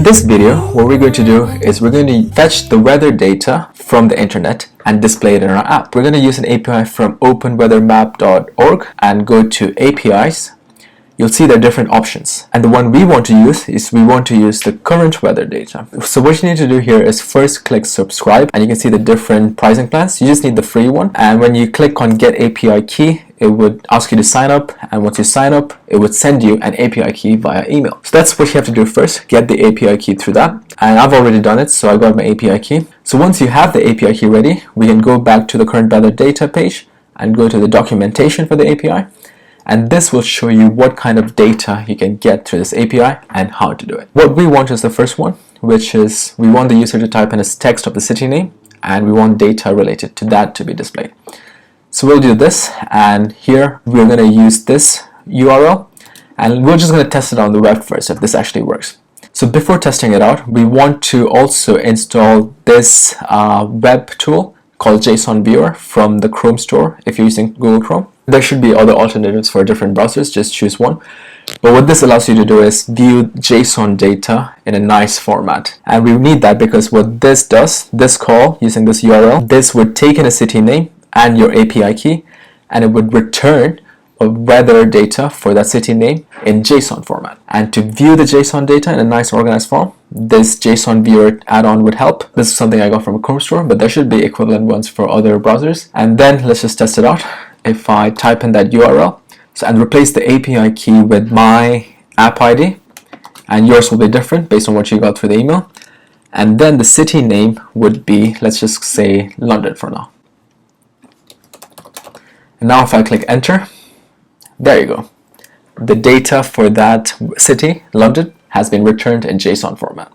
in this video, what we're going to do is we're going to fetch the weather data from the internet and display it in our app. We're going to use an API from openweathermap.org and go to APIs. You'll see there are different options, and the one we want to use is we want to use the current weather data. So what you need to do here is first click subscribe, and you can see the different pricing plans. You just need the free one, and when you click on get API key, it would ask you to sign up, and once you sign up, it would send you an API key via email. So that's what you have to do first, get the API key through that, and I've already done it, so I got my API key. So once you have the API key ready, we can go back to the current weather data page and go to the documentation for the API. And this will show you what kind of data you can get through this API and how to do it. What we want is the first one, which is we want the user to type in a text of the city name, and we want data related to that to be displayed. So we'll do this, and here we're going to use this URL, and we're just going to test it on the web first if this actually works. So before testing it out, we want to also install this web tool called JSON Viewer from the Chrome store if you're using Google Chrome. There should be other alternatives for different browsers, just choose one. But what this allows you to do is view JSON data in a nice format. And we need that because what this does, this call using this URL, this would take in a city name and your API key, and it would return a weather data for that city name in JSON format. And to view the JSON data in a nice organized form, this JSON Viewer add-on would help. This is something I got from a Chrome store, but there should be equivalent ones for other browsers. And then let's just test it out. If I type in that URL and replace the API key with my app ID, and yours will be different based on what you got through the email, and then the city name would be, let's just say, London for now. And now if I click enter, there you go. The data for that city, London, has been returned in JSON format.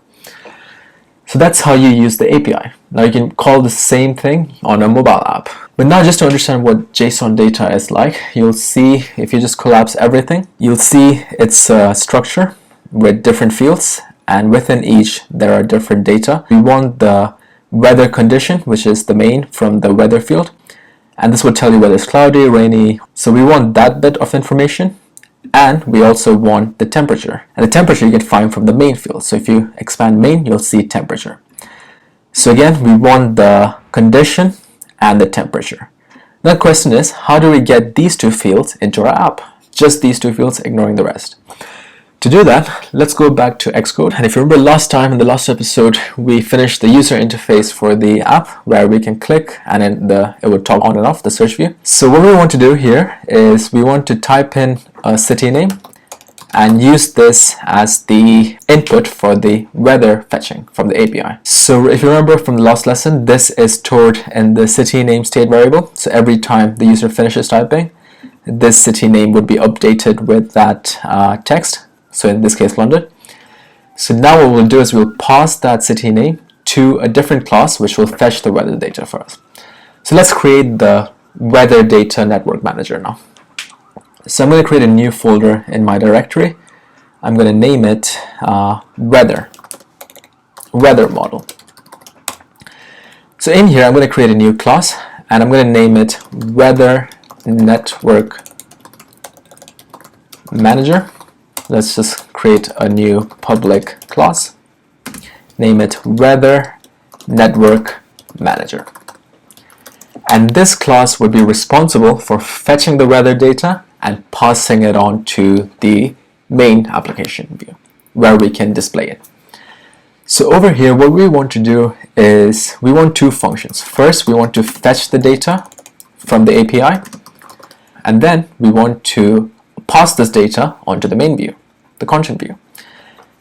So that's how you use the API. Now you can call the same thing on a mobile app. But now just to understand what JSON data is like, you'll see if you just collapse everything, you'll see it's a structure with different fields, and within each there are different data. We want the weather condition, which is the main from the weather field, and this will tell you whether it's cloudy, rainy. So we want that bit of information, and we also want the temperature. And the temperature you can find from the main field. So if you expand main, you'll see temperature. So again, we want the condition and the temperature. Now the question is, how do we get these two fields into our app? Just these two fields, ignoring the rest. To do that, let's go back to Xcode. And if you remember last time in the last episode, we finished the user interface for the app where we can click and then it would toggle on and off the search view. So what we want to do here is we want to type in a city name and use this as the input for the weather fetching from the API. So if you remember from the last lesson, this is stored in the city name state variable. So every time the user finishes typing, this city name would be updated with that text. So in this case, London. So now what we'll do is we'll pass that city name to a different class which will fetch the weather data for us. So let's create the weather data network manager now. So I'm going to create a new folder in my directory. I'm going to name it weather model. So in here I'm going to create a new class, and I'm going to name it weather network manager. Let's just create a new public class, name it weather network manager. And this class would be responsible for fetching the weather data and passing it on to the main application view where we can display it. So over here, what we want to do is we want two functions. First, we want to fetch the data from the API, and then we want to pass this data onto the main view, the content view.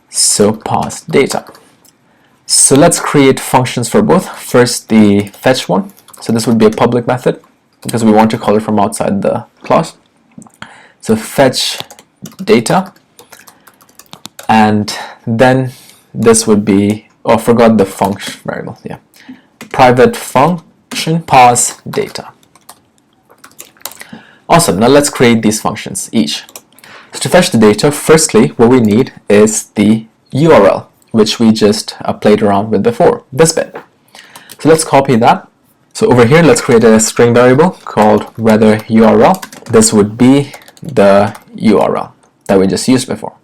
So pass data. So let's create functions for both. First, the fetch one. So this would be a public method because we want to call it from outside the class. So fetch data, and then this would be, oh, forgot the function variable, yeah. Private function pass data. Awesome, now let's create these functions each. So to fetch the data, firstly, what we need is the URL, which we just played around with before, this bit. So let's copy that. So over here, let's create a string variable called weather URL. This would be the URL that we just used before.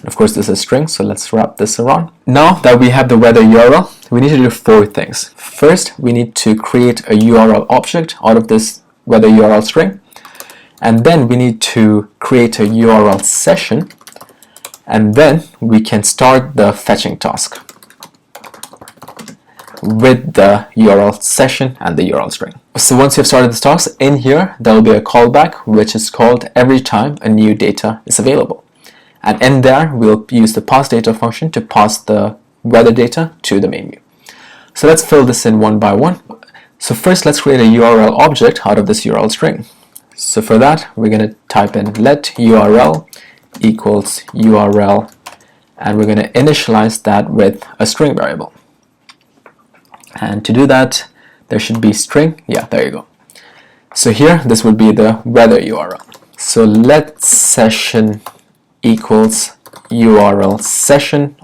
Of course, this is string, so let's wrap this around. Now that we have the weather URL, we need to do 4 things. First, we need to create a URL object out of this weather URL string. And then we need to create a URL session. And then we can start the fetching task with the URL session and the URL string. So once you've started this task, in here, there will be a callback, which is called every time a new data is available. And in there, we'll use the pass data function to pass the weather data to the main view. So let's fill this in one by one. So first, let's create a URL object out of this URL string. So for that, we're going to type in let URL equals URL, and we're going to initialize that with a string variable. And to do that, there should be string. Yeah, there you go. So here, this would be the weather URL. So let session equals URL session,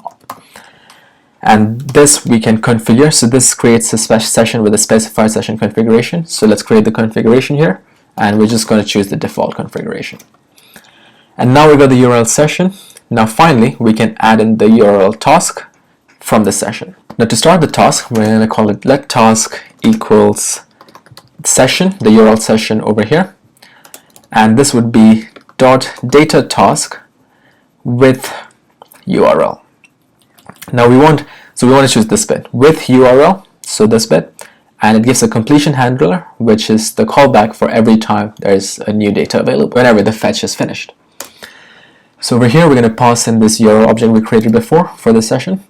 and this we can configure. So this creates a session with a specified session configuration. So let's create the configuration here, and we're just going to choose the default configuration. And now we got the URL session. Now finally, we can add in the URL task from the session. Now to start the task, we're going to call it let task equals session, the URL session over here, and this would be .data task with URL. Now we want to choose this bit with URL, so this bit, and it gives a completion handler, which is the callback for every time there is a new data available, whenever the fetch is finished. So over here, we're going to pass in this URL object we created before for this session,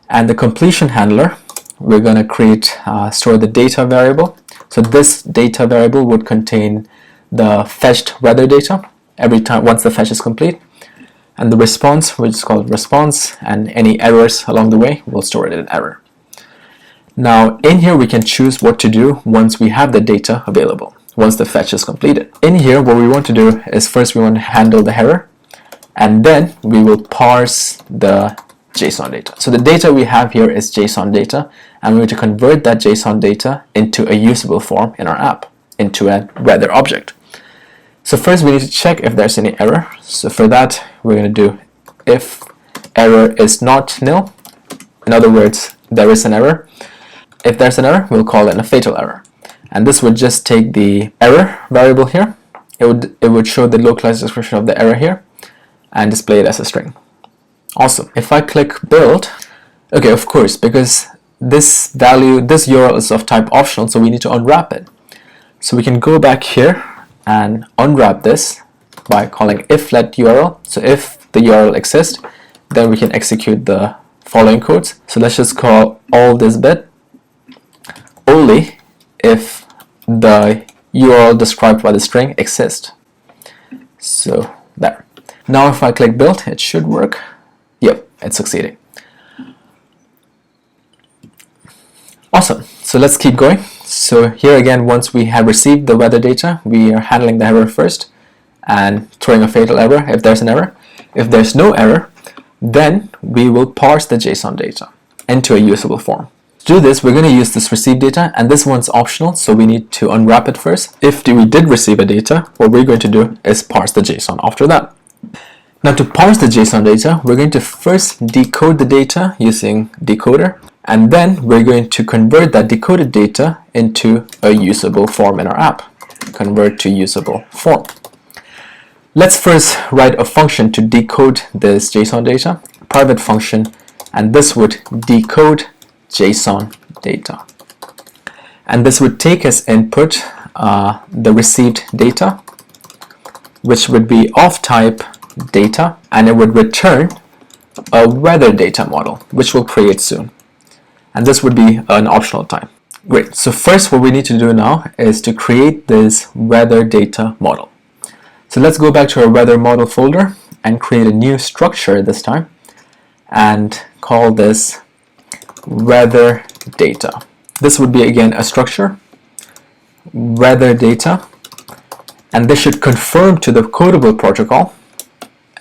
and the completion handler, we're going to create, store the data variable. So this data variable would contain the fetched weather data every time once the fetch is complete. And the response, which is called response, and any errors along the way, we'll store it in error. Now in here we can choose what to do once we have the data available, once the fetch is completed. In here what we want to do is first we want to handle the error, and then we will parse the JSON data. So the data we have here is JSON data, and we're going to convert that JSON data into a usable form in our app, into a weather object. So first we need to check if there's any error. So for that, we're going to do if error is not nil. In other words, there is an error. If there's an error, we'll call it a fatal error. And this would just take the error variable here. It would show the localized description of the error here and display it as a string. Awesome. If I click build, okay, of course, because this URL is of type optional, so we need to unwrap it. So we can go back here and unwrap this by calling if let URL. So if the URL exists, then we can execute the following codes. So let's just call all this bit only if the URL described by the string exists. So there. Now if I click build, it should work. Yep, it's succeeding. Awesome. So let's keep going. So here again, once we have received the weather data, we are handling the error first and throwing a fatal error if there's an error. If there's no error, then we will parse the JSON data into a usable form. To do this, we're going to use this receive data, and this one's optional, so we need to unwrap it first. If we did receive a data, what we're going to do is parse the JSON after that. Now to parse the JSON data, we're going to first decode the data using decoder, and then we're going to convert that decoded data into a usable form in our app. Convert to usable form. Let's first write a function to decode this JSON data, private function, and this would decode JSON data. And this would take as input the received data, which would be of type data, and it would return a weather data model, which we'll create soon. And this would be an optional type. Great. So first what we need to do now is to create this weather data model. So let's go back to our weather model folder and create a new structure this time and call this weather data. This would be again a structure, weather data, and this should conform to the codable protocol.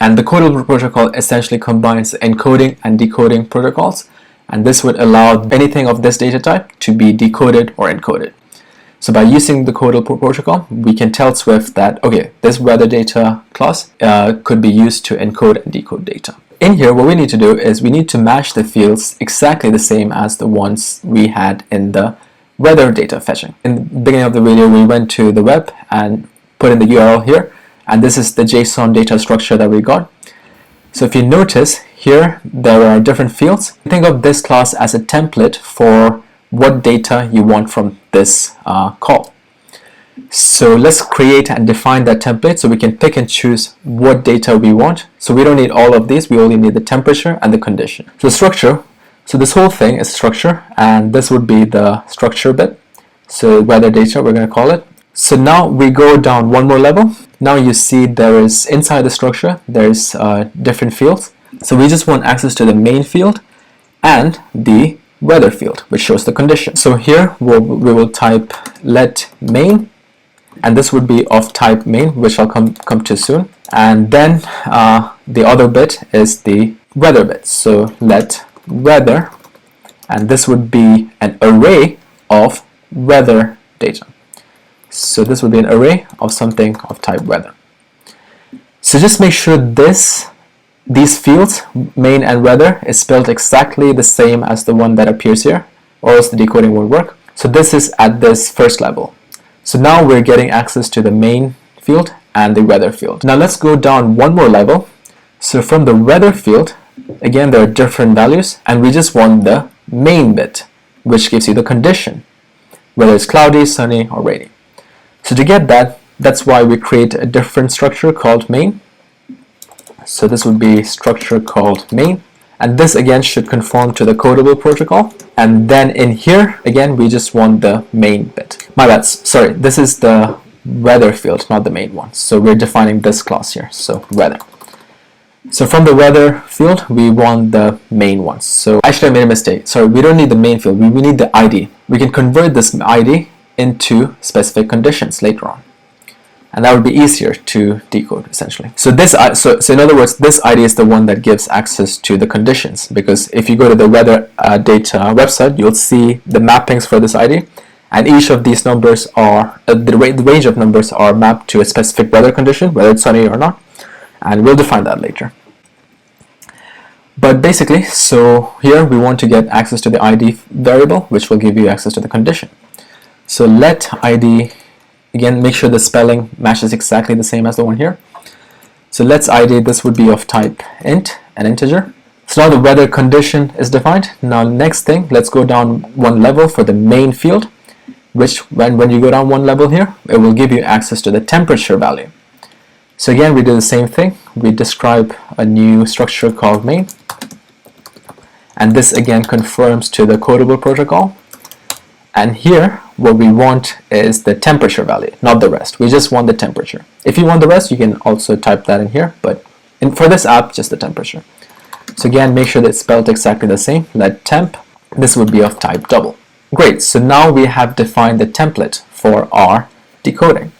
And the codable protocol essentially combines encoding and decoding protocols, and this would allow anything of this data type to be decoded or encoded. So by using the codable protocol, we can tell Swift that, okay, this weather data class could be used to encode and decode data. in here, what we need to do is we need to match the fields exactly the same as the ones we had in the weather data fetching. In the beginning of the video, we went to the web and put in the URL here, and this is the JSON data structure that we got. So if you notice here, there are different fields. Think of this class as a template for what data you want from this call. So let's create and define that template so we can pick and choose what data we want. So we don't need all of these, we only need the temperature and the condition. So structure, so this whole thing is structure, and this would be the structure bit. So weather data, we're going to call it. So now we go down one more level. Now you see there is inside the structure, there's different fields. So we just want access to the main field and the weather field, which shows the condition. So here we will type let main, and this would be of type main, which I'll come to soon. And then the other bit is the weather bit. So let weather, and this would be an array of weather data. So this would be an array of something of type weather. So just make sure these fields, main and weather, is spelled exactly the same as the one that appears here, or else the decoding won't work. So this is at this first level. So now we're getting access to the main field and the weather field. Now let's go down one more level. So from the weather field, again, there are different values, and we just want the main bit, which gives you the condition, whether it's cloudy, sunny, or rainy. So to get that, that's why we create a different structure called main. So this would be structure called main, and this again should conform to the codable protocol. And then in here, again, we just want the main bit. My bad, sorry, this is the weather field, not the main one. So we're defining this class here, so weather. So from the weather field, we want the main one. So actually I made a mistake. Sorry, we don't need the main field, we need the ID. We can convert this ID into specific conditions later on, and that would be easier to decode essentially. So this, so in other words, this ID is the one that gives access to the conditions, because if you go to the weather data website, you'll see the mappings for this ID, and each of these numbers are the range of numbers are mapped to a specific weather condition, whether it's sunny or not, and we'll define that later. But basically, so here we want to get access to the ID variable, which will give you access to the condition. So let ID, again, make sure the spelling matches exactly the same as the one here. So let's ID, this would be of type int, an integer. So now the weather condition is defined. Now next thing, let's go down one level for the main field, which when you go down one level here, it will give you access to the temperature value. So again, we do the same thing. We describe a new structure called main, and this again confirms to the codable protocol. And here, what we want is the temperature value, not the rest. We just want the temperature. If you want the rest, you can also type that in here, but for this app, just the temperature. So again, make sure that it's spelled exactly the same. Let temp, this would be of type double. Great, so now we have defined the template for our decoding.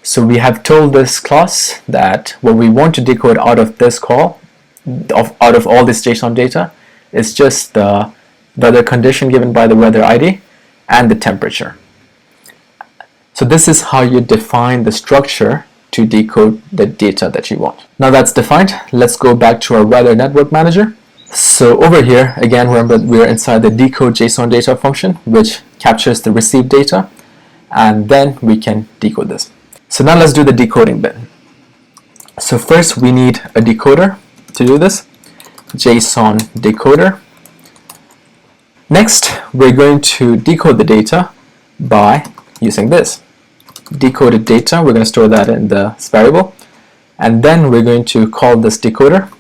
So we have told this class that what we want to decode out of this call, out of all this JSON data, is just the weather condition given by the weather ID and the temperature. So this is how you define the structure to decode the data that you want. Now that's defined, let's go back to our weather network manager. So over here, again, remember we're inside the decode JSON data function, which captures the received data, and then we can decode this. So now let's do the decoding bit. So first we need a decoder to do this, JSON decoder. Next, we're going to decode the data by using this. Decoded data, we're going to store that in the variable, and then we're going to call this decoder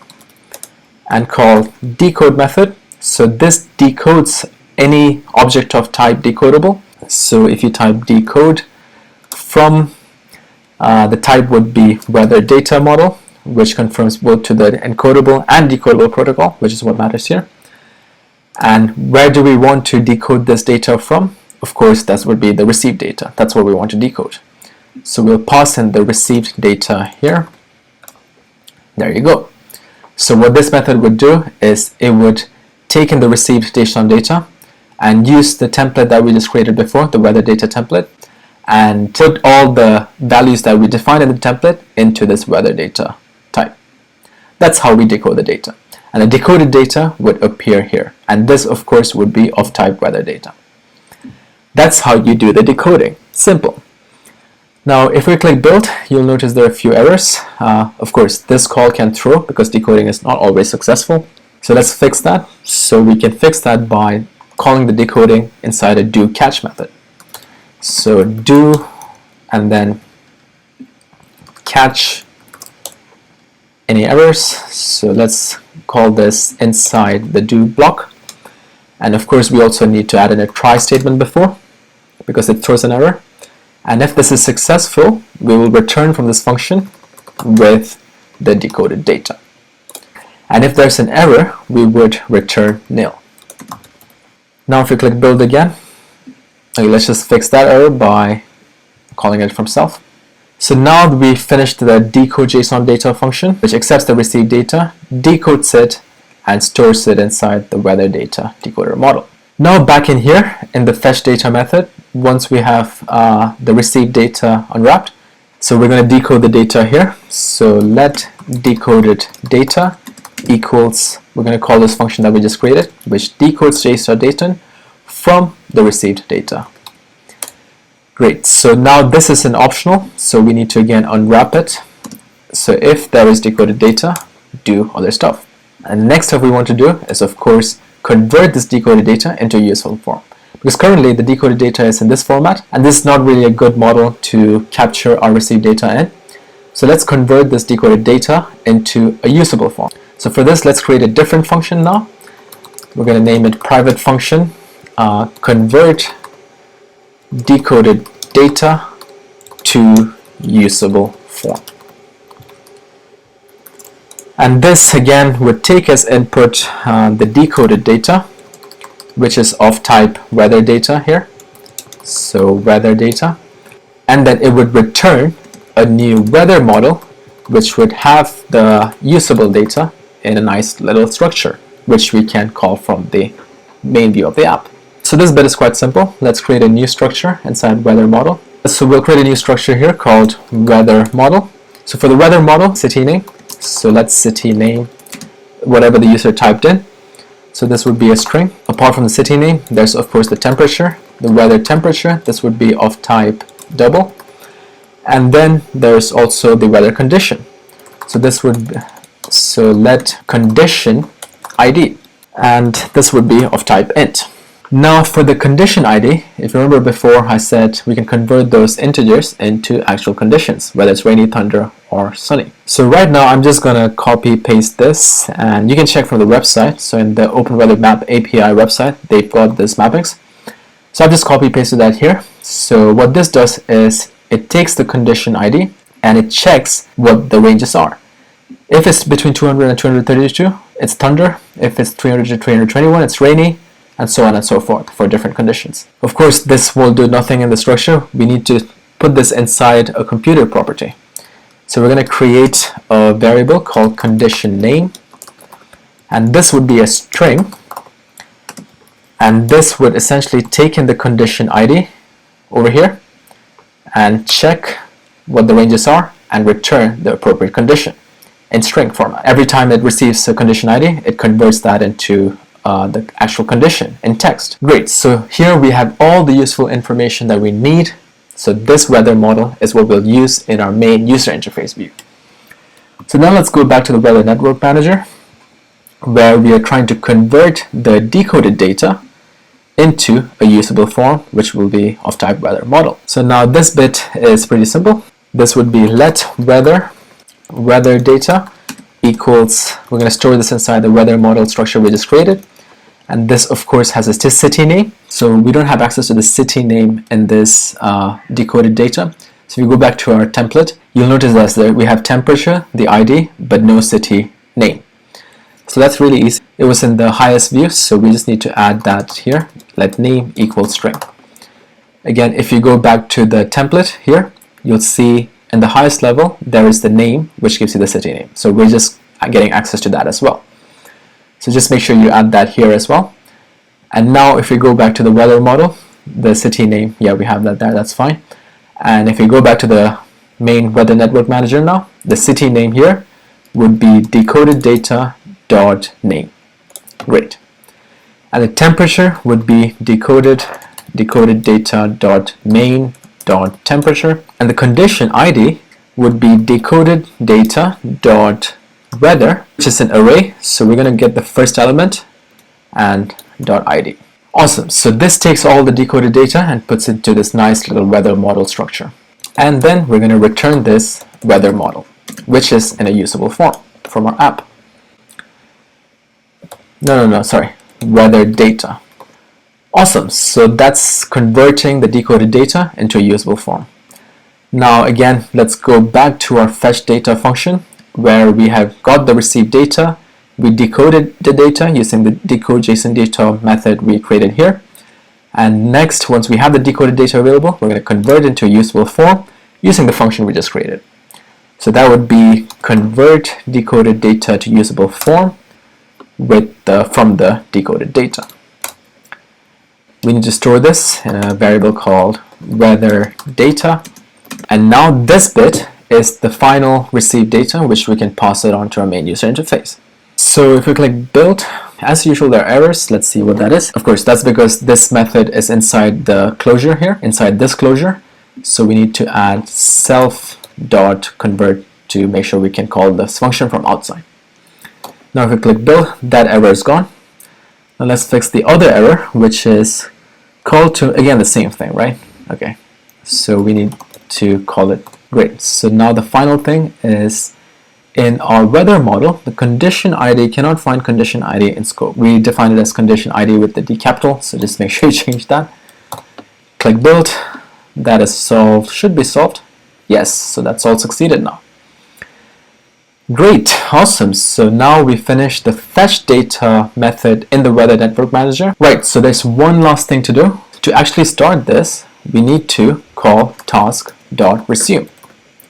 and call decode method. So this decodes any object of type decodable. So if you type decode, from the type would be weather data model, which confirms both to the encodable and decodable protocol, which is what matters here. And where do we want to decode this data from? Of course, that would be the received data. That's what we want to decode. So we'll pass in the received data here. There you go. So what this method would do is it would take in the received JSON data and use the template that we just created before, the weather data template, and put all the values that we defined in the template into this weather data type. That's how we decode the data. and the decoded data would appear here. And this, of course, would be of type weather data. That's how you do the decoding. Simple. Now, if we click build, you'll notice there are a few errors. Of course, this call can throw because decoding is not always successful. So let's fix that. So we can fix that by calling the decoding inside a do catch method. So do and then catch any errors. So let's call this inside the do block. And of course, we also need to add in a try statement before because it throws an error. And if this is successful, we will return from this function with the decoded data. And if there's an error, we would return nil. Now if we click build again, okay, let's just fix that error by calling it from self. So now that we finished the decode JSON data function, which accepts the received data, decodes it, and stores it inside the weather data decoder model. Now back in here in the fetch data method, once we have the received data unwrapped, so we're going to decode the data here. So let decoded data equals, we're going to call this function that we just created, which decodes JSON data from the received data. Great, so now this is an optional, so we need to again unwrap it. So if there is decoded data, do other stuff. And the next step we want to do is, of course, convert this decoded data into a useful form. Because currently the decoded data is in this format, and this is not really a good model to capture our received data in. So let's convert this decoded data into a usable form. So for this, let's create a different function now. We're going to name it private function convert decoded data to usable form. And this again would take as input the decoded data, which is of type weather data here. So weather data. And then it would return a new weather model, which would have the usable data in a nice little structure, which we can call from the main view of the app. So this bit is quite simple. Let's create a new structure inside weather model. So we'll create a new structure here called weather model. So for the weather model, city name. So let's city name whatever the user typed in. So this would be a string. Apart from the city name, there's of course the temperature, the weather temperature. This would be of type double. And then there's also the weather condition. So this would, so let condition ID. And this would be of type int. Now for the condition ID, if you remember before I said we can convert those integers into actual conditions, whether it's rainy, thunder, or sunny. So right now I'm just going to copy paste this, and you can check from the website. So in the openweathermap API website, they've got these mappings. So I've just copy pasted that here. So what this does is it takes the condition ID and it checks what the ranges are. If it's between 200 and 232, it's thunder. If it's 300 to 321, it's rainy, and so on and so forth for different conditions. Of course, this will do nothing in the structure. We need to put this inside a computer property. So we're going to create a variable called condition name, and this would be a string, and this would essentially take in the condition ID over here and check what the ranges are and return the appropriate condition in string format. Every time it receives a condition ID, it converts that into the actual condition in text. Great, so here we have all the useful information that we need. So this weather model is what we'll use in our main user interface view. So now let's go back to the Weather Network Manager, where we are trying to convert the decoded data into a usable form, which will be of type weather model. So now this bit is pretty simple. This would be let weather data equals, we're going to store this inside the weather model structure we just created. And this of course has a city name, so we don't have access to the city name in this decoded data. So if we go back to our template, you'll notice that we have temperature, the ID, but no city name. So that's really easy. It was in the highest view, so we just need to add that here. Let name equal string. Again, if you go back to the template here, you'll see in the highest level there is the name, which gives you the city name. So we're just getting access to that as well. So just make sure you add that here as well. And now if we go back to the weather model, the city name, yeah, we have that there, that's fine. And if we go back to the main Weather Network Manager now, the city name here would be decoded data dot name. Great. And the temperature would be decoded data dot main dot temperature, and the condition ID would be decoded data dot weather, which is an array, so we're going to get the first element and dot ID. Awesome. So this takes all the decoded data and puts it into this nice little weather model structure, and then we're going to return this weather model, which is in a usable form from our app. Sorry, weather data. Awesome. So that's converting the decoded data into a usable form. Now again, let's go back to our fetch data function, where we have got the received data. We decoded the data using the decode Json Data method we created here. And next, once we have the decoded data available, we're going to convert it into a usable form using the function we just created. So that would be convert decoded data to usable form from the decoded data. We need to store this in a variable called weather data. And now this bit is the final received data, which we can pass it on to our main user interface. So if we click build, as usual there are errors. Let's see what that is. Of course, that's because this method is inside the closure here, inside this closure. So we need to add self.convert to make sure we can call this function from outside. Now if we click build, that error is gone. Now let's fix the other error, which is call to, again, the same thing, right? Okay, so we need to call it. Great. So now the final thing is, in our weather model, the condition ID cannot find condition ID in scope. We define it as condition ID with the D capital, so just make sure you change that. Click build. That is solved, should be solved. Yes, so that's all succeeded now. Great, awesome. So now we finished the fetch data method in the weather network manager. Right, so there's one last thing to do. To actually start this, we need to call task.resume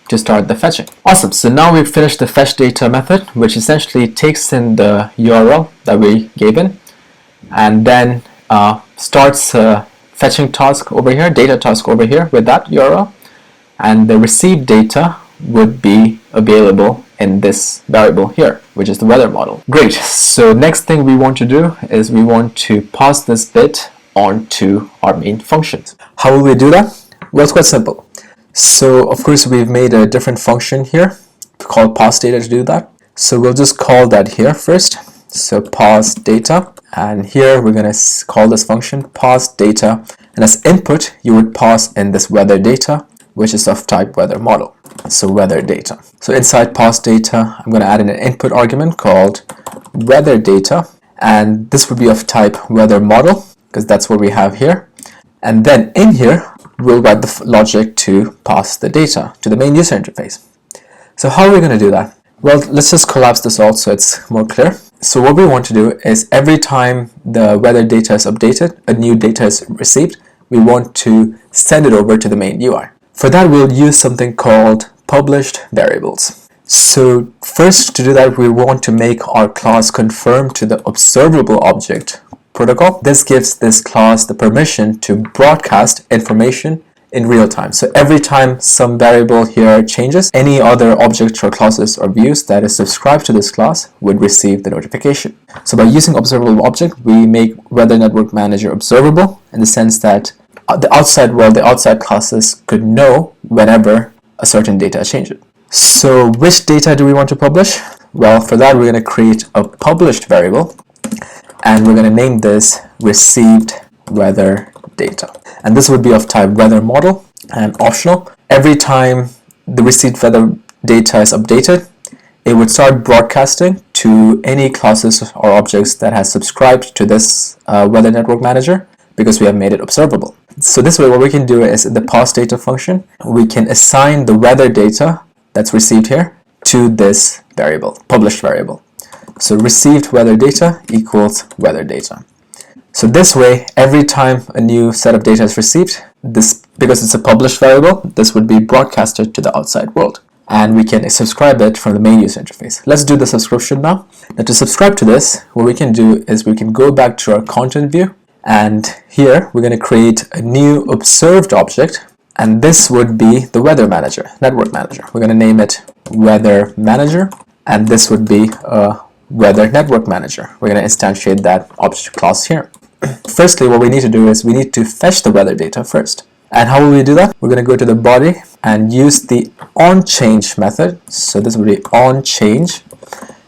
to start the fetching. Awesome, so now we've finished the fetch data method, which essentially takes in the URL that we gave in, and then starts a fetching task over here, data task over here with that URL, and the received data would be available in this variable here, which is the weather model. Great, so next thing we want to do is we want to pass this bit onto our main functions. How will we do that? Well, it's quite simple. So of course we've made a different function here called pass data to do that. So we'll just call that here first. So pass data, and here we're going to call this function pass data, and as input you would pass in this weather data, which is of type weather model. So weather data. So inside pass data, I'm going to add in an input argument called weather data, and this would be of type weather model because that's what we have here. And then in here, we'll write the logic to pass the data to the main user interface. So how are we going to do that? Well, let's just collapse this all so it's more clear. So what we want to do is every time the weather data is updated, a new data is received, we want to send it over to the main UI. For that, we'll use something called published variables. So first, to do that, we want to make our class conform to the observable object protocol. This gives this class the permission to broadcast information in real time. So every time some variable here changes, any other objects or classes or views that is subscribed to this class would receive the notification. So by using observable object, we make Weather Network Manager observable in the sense that the outside world, the outside classes could know whenever a certain data changes. So which data do we want to publish? Well, for that, we're going to create a published variable, and we're going to name this received weather data. And this would be of type weather model and optional. Every time the received weather data is updated, it would start broadcasting to any classes or objects that has subscribed to this weather network manager, because we have made it observable. So this way, what we can do is in the pass data function, we can assign the weather data that's received here to this variable, published variable. So received weather data equals weather data. So this way, every time a new set of data is received, this, because it's a published variable, this would be broadcasted to the outside world, and we can subscribe it from the main user interface. Let's do the subscription now. Now to subscribe to this, what we can do is we can go back to our content view, and here we're going to create a new observed object, and this would be the weather manager, network manager. We're going to name it weather manager, and this would be a weather network manager. We're going to instantiate that object class here. Firstly, what we need to do is we need to fetch the weather data first. And how will we do that? We're going to go to the body and use the onChange method. So this will be onChange.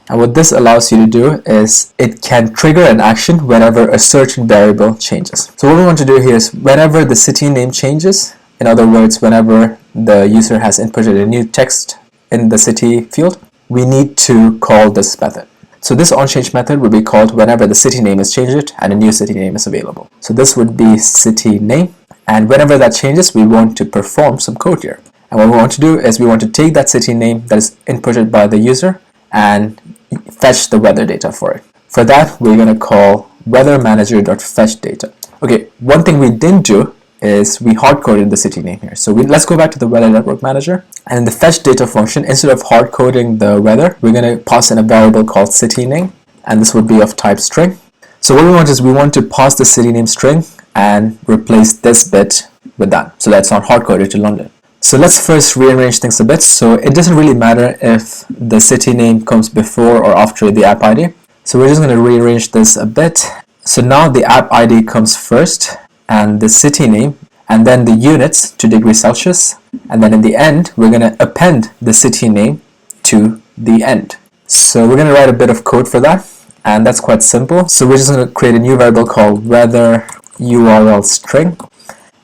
And what this allows you to do is it can trigger an action whenever a certain variable changes. So what we want to do here is whenever the city name changes, in other words, whenever the user has inputted a new text in the city field, we need to call this method. So this onChange method will be called whenever the city name is changed and a new city name is available. So this would be city name, and whenever that changes, we want to perform some code here. And what we want to do is we want to take that city name that is inputted by the user and fetch the weather data for it. For that, we're going to call weathermanager.fetchData. Okay, one thing we didn't do is we hard-coded the city name here. So let's go back to the weather network manager, and in the fetch data function, instead of hard-coding the weather, we're going to pass in a variable called city name, and this would be of type string. So what we want is we want to pass the city name string and replace this bit with that, so that's not hard-coded to London. So let's first rearrange things a bit. So it doesn't really matter if the city name comes before or after the app ID. So we're just going to rearrange this a bit. So now the app ID comes first, and the city name, and then the units to degrees Celsius, and then in the end we're going to append the city name to the end. So we're going to write a bit of code for that, and that's quite simple. So we're just going to create a new variable called weather URL string,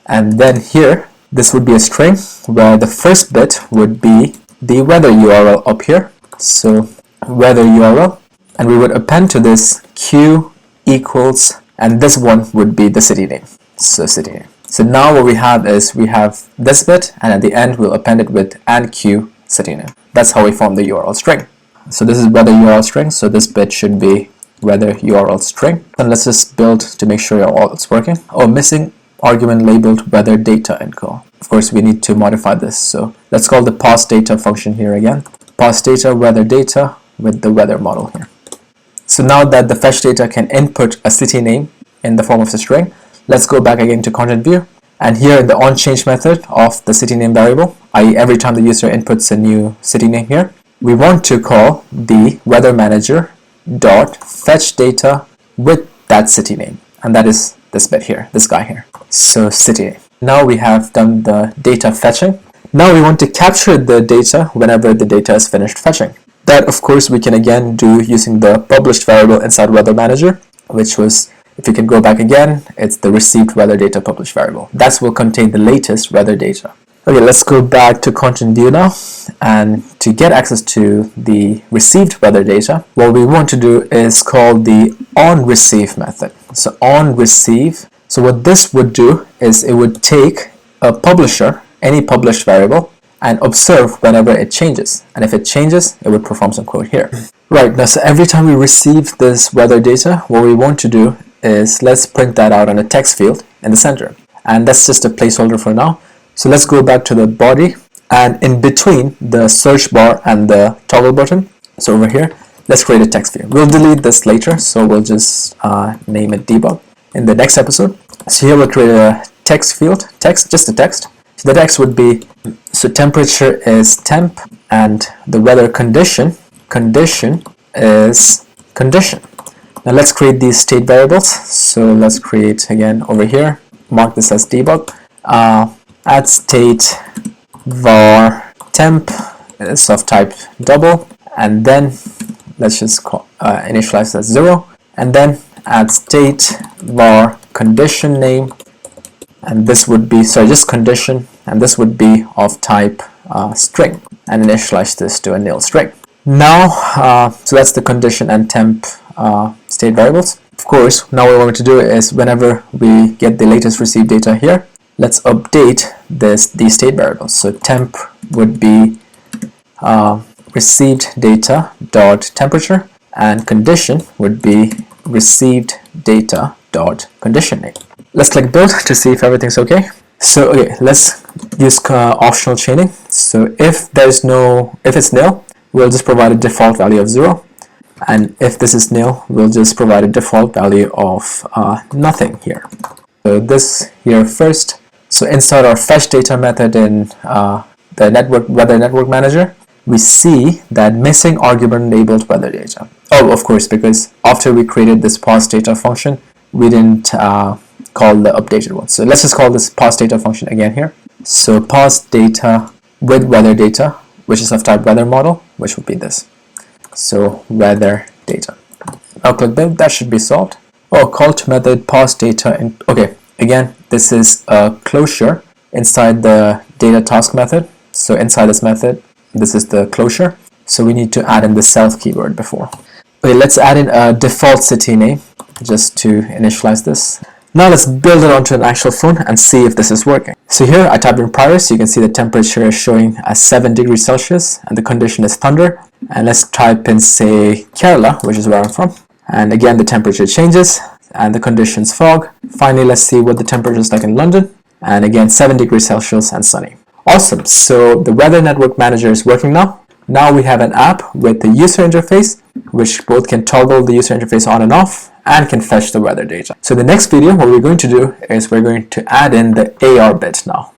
and then here this would be a string where the first bit would be the weather URL up here, so weather URL, and we would append to this q equals, and this one would be the city name. So city name. So now what we have is we have this bit, and at the end we'll append it with and q city name. That's how we form the URL string. So this is weather URL string, so this bit should be weather URL string. And let's just build to make sure all it's working. Oh, missing argument labeled weather data encode. Of course, we need to modify this. So let's call the parse data function here again. Parse data weather data with the weather model here. So now that the fetch data can input a city name in the form of a string, let's go back again to content view, and here in the onChange method of the city name variable, i.e. every time the user inputs a new city name here, we want to call the weather manager dot fetch data with that city name, and that is this bit here, this guy here. So city name. Now we have done the data fetching. Now we want to capture the data whenever the data is finished fetching. That of course we can again do using the published variable inside weather manager, which was, if you can go back again, it's the received weather data published variable. That will contain the latest weather data. Okay, let's go back to content view now, and to get access to the received weather data, what we want to do is call the onReceive method. So onReceive, so what this would do is it would take a publisher, any published variable, and observe whenever it changes, and if it changes, it would perform some code here. Right, now so every time we receive this weather data, what we want to do is let's print that out on a text field in the center, and that's just a placeholder for now. So let's go back to the body, and in between the search bar and the toggle button, so over here, let's create a text field. We'll delete this later, so we'll just name it debug in the next episode. So here we'll create a text field, just a text. So the text would be, so temperature is temp, and the weather condition is condition. Now let's create these state variables. So let's create again over here, mark this as debug. Add state var temp is of type double, and then let's just initialize that 0, and then add state var condition name, and this would be, sorry, just condition, and this would be of type string, and initialize this to a nil string. Now, so that's the condition and temp state variables. Of course, now what we're going to do is whenever we get the latest received data here, let's update these state variables. So temp would be received data dot temperature, and condition would be received data dot condition name. Let's click build to see if everything's okay. So okay, let's use optional chaining. So if it's nil, we'll just provide a default value of 0, and if this is nil, we'll just provide a default value of nothing here. So this here first. So inside our fetch data method in the weather network manager, we see that missing argument labeled weather data. Oh, of course, because after we created this parse data function, we didn't call the updated one. So let's just call this parse data function again here. So parse data with weather data, which is of type weather model, which would be this. So weather data. Now click that should be solved. Oh, call to method parse data. Okay, again, this is a closure inside the data task method. So inside this method, this is the closure. So we need to add in the self keyword before. Okay, let's add in a default city name just to initialize this. Now let's build it onto an actual phone and see if this is working. So here I typed in Paris. You can see the temperature is showing as 7 degrees Celsius and the condition is thunder. And let's type in, say, Kerala, which is where I'm from. And again, the temperature changes and the conditions fog. Finally, let's see what the temperature is like in London. And again, 7 degrees Celsius and sunny. Awesome. So the weather network manager is working now. Now we have an app with the user interface, which both can toggle the user interface on and off and can fetch the weather data. So the next video, what we're going to do is we're going to add in the AR bit now.